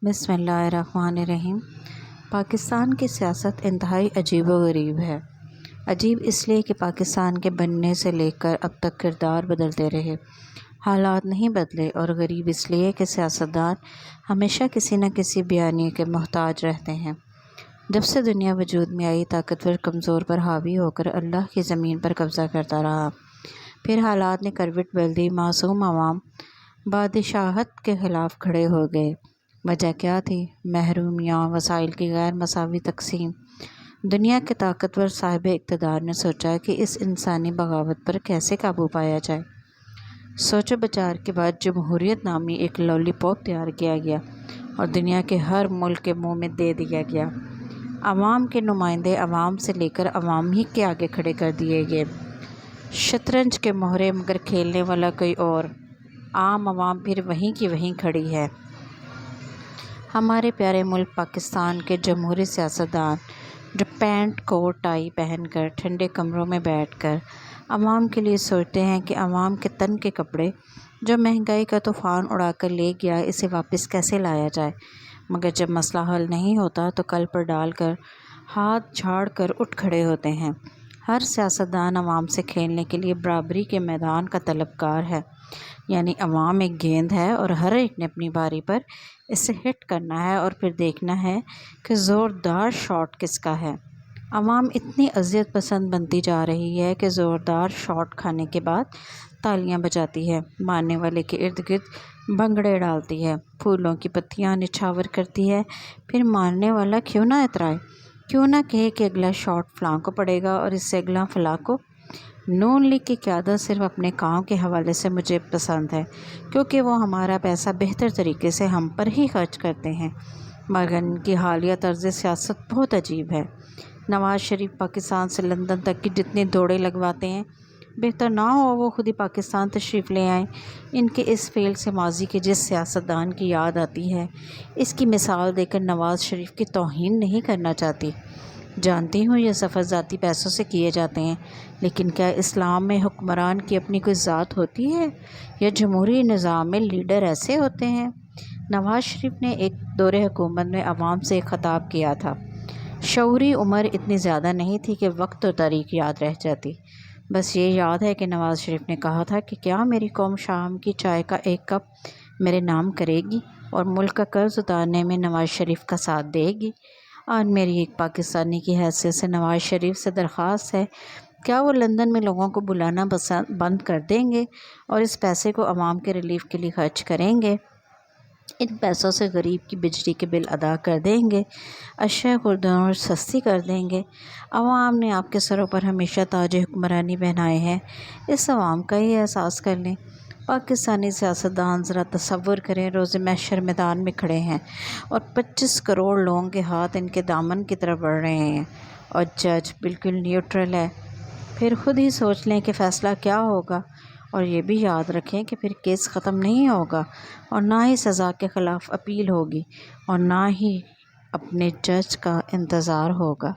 بسم اللہ الرحمن الرحیم۔ پاکستان کی سیاست انتہائی عجیب و غریب ہے۔ عجیب اس لیے کہ پاکستان کے بننے سے لے کر اب تک کردار بدلتے رہے، حالات نہیں بدلے، اور غریب اس لیے کہ سیاستدان ہمیشہ کسی نہ کسی بیانیے کے محتاج رہتے ہیں۔ جب سے دنیا وجود میں آئی، طاقتور کمزور پر حاوی ہو کر اللہ کی زمین پر قبضہ کرتا رہا۔ پھر حالات نے کروٹ بدل دی، معصوم عوام بادشاہت کے خلاف کھڑے ہو گئے۔ وجہ کیا تھی؟ محرومیاں، وسائل کی غیر مساوی تقسیم۔ دنیا کے طاقتور صاحب اقتدار نے سوچا کہ اس انسانی بغاوت پر کیسے قابو پایا جائے۔ سوچ و بچار کے بعد جمہوریت نامی ایک لولی پاپ تیار کیا گیا اور دنیا کے ہر ملک کے منہ میں دے دیا گیا۔ عوام کے نمائندے عوام سے لے کر عوام ہی کے آگے کھڑے کر دیے گئے۔ شطرنج کے مہرے مگر کھیلنے والا کوئی اور، عام عوام پھر وہیں کی وہیں کھڑی ہے۔ ہمارے پیارے ملک پاکستان کے جمہوری سیاستدان جو پینٹ کوٹ ٹائی پہن کر ٹھنڈے کمروں میں بیٹھ کر عوام کے لیے سوچتے ہیں کہ عوام کے تن کے کپڑے جو مہنگائی کا طوفان اڑا کر لے گیا، اسے واپس کیسے لایا جائے، مگر جب مسئلہ حل نہیں ہوتا تو کل پر ڈال کر ہاتھ جھاڑ کر اٹھ کھڑے ہوتے ہیں۔ ہر سیاستدان عوام سے کھیلنے کے لیے برابری کے میدان کا طلبگار ہے، یعنی عوام ایک گیند ہے اور ہر ایک نے اپنی باری پر اسے ہٹ کرنا ہے اور پھر دیکھنا ہے کہ زوردار شاٹ کس کا ہے۔ عوام اتنی اذیت پسند بنتی جا رہی ہے کہ زوردار شاٹ کھانے کے بعد تالیاں بجاتی ہے، مارنے والے کے ارد گرد بھنگڑے ڈالتی ہے، پھولوں کی پتیاں نچھاور کرتی ہے، پھر مارنے والا کیوں نہ اترائے، کیوں نہ کہے کہ اگلا شاٹ فلاں کو پڑے گا اور اس سے اگلا فلاں کو۔ نون لیگ کی قیادت صرف اپنے کام کے حوالے سے مجھے پسند ہے، کیونکہ وہ ہمارا پیسہ بہتر طریقے سے ہم پر ہی خرچ کرتے ہیں، مگر ان کی حالیہ طرز سیاست بہت عجیب ہے۔ نواز شریف پاکستان سے لندن تک کی جتنی دوڑیں لگواتے ہیں، بہتر نہ ہو وہ خود ہی پاکستان تشریف لے آئیں۔ ان کے اس فعل سے ماضی کے جس سیاستدان کی یاد آتی ہے، اس کی مثال دے کر نواز شریف کی توہین نہیں کرنا چاہتی۔ جانتی ہوں یہ سفر ذاتی پیسوں سے کیے جاتے ہیں، لیکن کیا اسلام میں حکمران کی اپنی کوئی ذات ہوتی ہے، یا جمہوری نظام میں لیڈر ایسے ہوتے ہیں؟ نواز شریف نے ایک دور حکومت میں عوام سے ایک خطاب کیا تھا۔ شعوری عمر اتنی زیادہ نہیں تھی کہ وقت اور تاریخ یاد رہ جاتی، بس یہ یاد ہے کہ نواز شریف نے کہا تھا کہ کیا میری قوم شام کی چائے کا ایک کپ میرے نام کرے گی اور ملک کا قرض اتارنے میں نواز شریف کا ساتھ دے گی؟ آج میری ایک پاکستانی کی حیثیت سے نواز شریف سے درخواست ہے، کیا وہ لندن میں لوگوں کو بلانا بند کر دیں گے اور اس پیسے کو عوام کے ریلیف کے لیے خرچ کریں گے؟ ان پیسوں سے غریب کی بجلی کے بل ادا کر دیں گے، اشیاء خوردنوش سستی کر دیں گے۔ عوام نے آپ کے سروں پر ہمیشہ تاج حکمرانی پہنائے ہیں، اس عوام کا ہی احساس کر لیں۔ پاکستانی سیاستدان ذرا تصور کریں، روز محشر میدان میں کھڑے ہیں اور 25 کروڑ لوگوں کے ہاتھ ان کے دامن کی طرف بڑھ رہے ہیں، اور جج بالکل نیوٹرل ہے۔ پھر خود ہی سوچ لیں کہ فیصلہ کیا ہوگا، اور یہ بھی یاد رکھیں کہ پھر کیس ختم نہیں ہوگا اور نہ ہی سزا کے خلاف اپیل ہوگی اور نہ ہی اپنے جج کا انتظار ہوگا۔